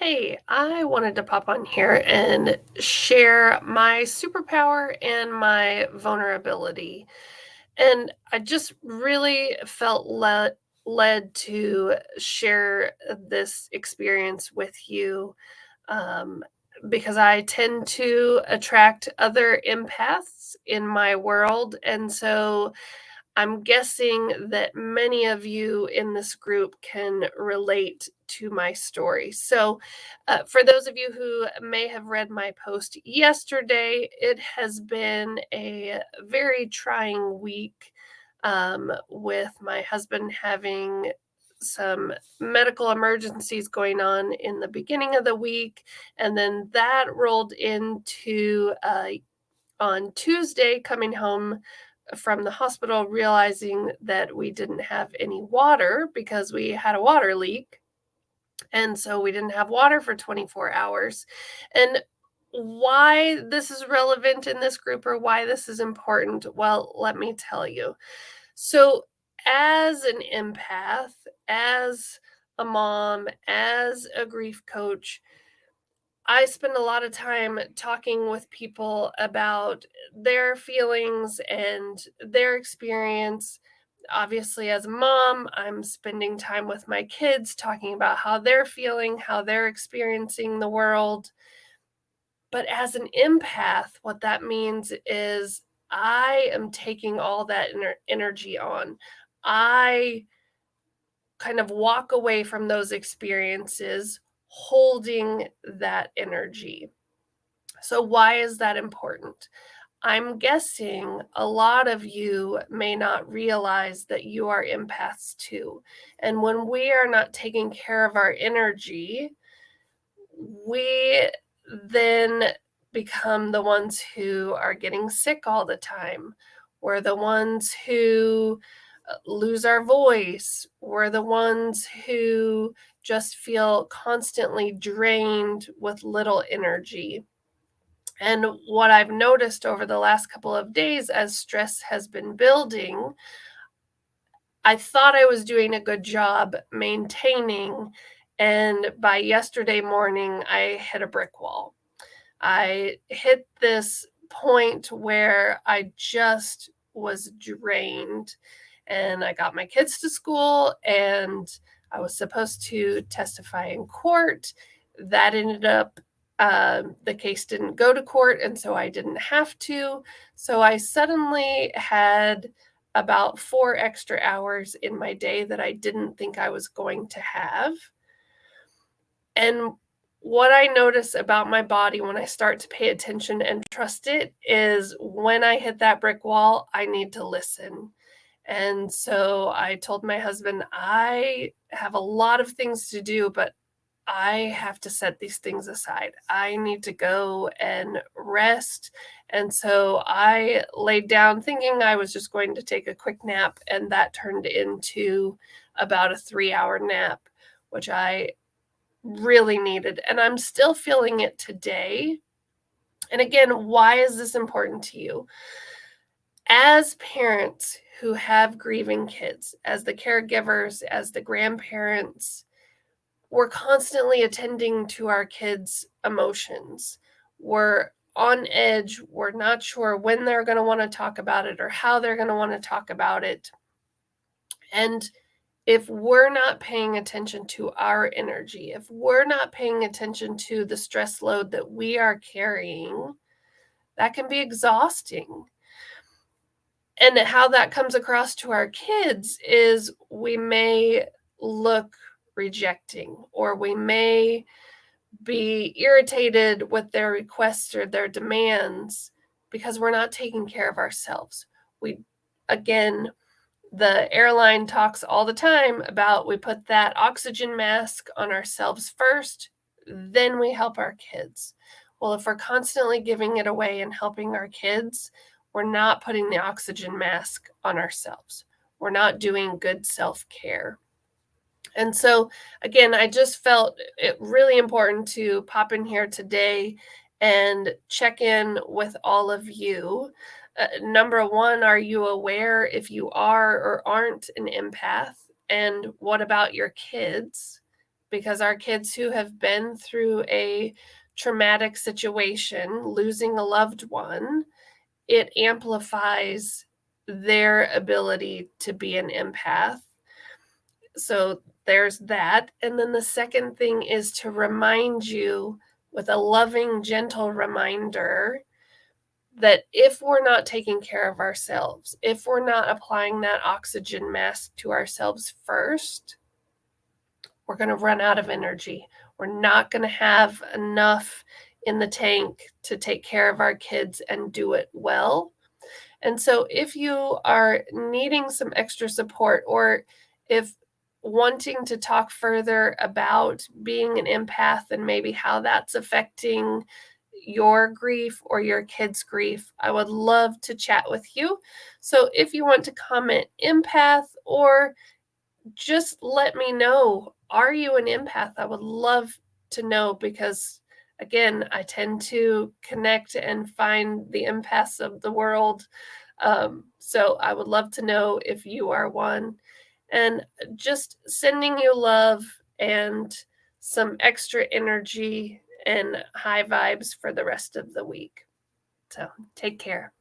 Hey, I wanted to pop on here and share my superpower and my vulnerability. And I just really felt led to share this experience with you um, because I tend to attract other empaths in my world. And so I'm guessing that many of you in this group can relate to my story. So, for those of you who may have read my post yesterday, it has been a very trying week with my husband having some medical emergencies going on in the beginning of the week. And then that rolled into on Tuesday coming home from the hospital, realizing that we didn't have any water because we had a water leak. And so we didn't have water for 24 hours. And why this is relevant in this group or why this is important, well, let me tell you. So, as an empath, as a mom, as a grief coach, I spend a lot of time talking with people about their feelings and their experience. Obviously, as a mom, I'm spending time with my kids talking about how they're feeling, how they're experiencing the world. But as an empath, what that means is I am taking all that energy on. I kind of walk away from those experiences holding that energy. So, why is that important? I'm guessing a lot of you may not realize that you are empaths too. And when we are not taking care of our energy, we then become the ones who are getting sick all the time. We're the ones who lose our voice. We're the ones who just feel constantly drained with little energy. And what I've noticed over the last couple of days as stress has been building, I thought I was doing a good job maintaining. And by yesterday morning, I hit a brick wall. I hit this point where I just was drained. And I got my kids to school, and I was supposed to testify in court. That ended up, the case didn't go to court, and so I didn't have to. So I suddenly had about 4 extra hours in my day that I didn't think I was going to have. And what I notice about my body when I start to pay attention and trust it is when I hit that brick wall, I need to listen. And so I told my husband, I have a lot of things to do, but I have to set these things aside. I need to go and rest. And so I laid down thinking I was just going to take a quick nap, and that turned into about a 3-hour nap, which I really needed. And I'm still feeling it today. And again, why is this important to you? As parents who have grieving kids, as the caregivers, as the grandparents, we're constantly attending to our kids' emotions. We're on edge. We're not sure when they're going to want to talk about it or how they're going to want to talk about it. And if we're not paying attention to our energy, if we're not paying attention to the stress load that we are carrying, that can be exhausting. And how that comes across to our kids is we may look rejecting, or we may be irritated with their requests or their demands because we're not taking care of ourselves. We, again, the airline talks all the time about we put that oxygen mask on ourselves first, then we help our kids. Well, if we're constantly giving it away and helping our kids, we're not putting the oxygen mask on ourselves. We're not doing good self-care. And so, again, I just felt it really important to pop in here today and check in with all of you. Number one, are you aware if you are or aren't an empath? And what about your kids? because our kids who have been through a traumatic situation, losing a loved one, it amplifies their ability to be an empath. So there's that. And then the second thing is to remind you with a loving, gentle reminder that if we're not taking care of ourselves, if we're not applying that oxygen mask to ourselves first, we're going to run out of energy. We're not going to have enough in the tank to take care of our kids and do it well. And so if you are needing some extra support, or if wanting to talk further about being an empath and maybe how that's affecting your grief or your kids' grief, I would love to chat with you. So if you want to comment empath, or just let me know, are you an empath? I would love to know, because again, I tend to connect and find the empaths of the world. So I would love to know if you are one. And just sending you love and some extra energy and high vibes for the rest of the week. So take care.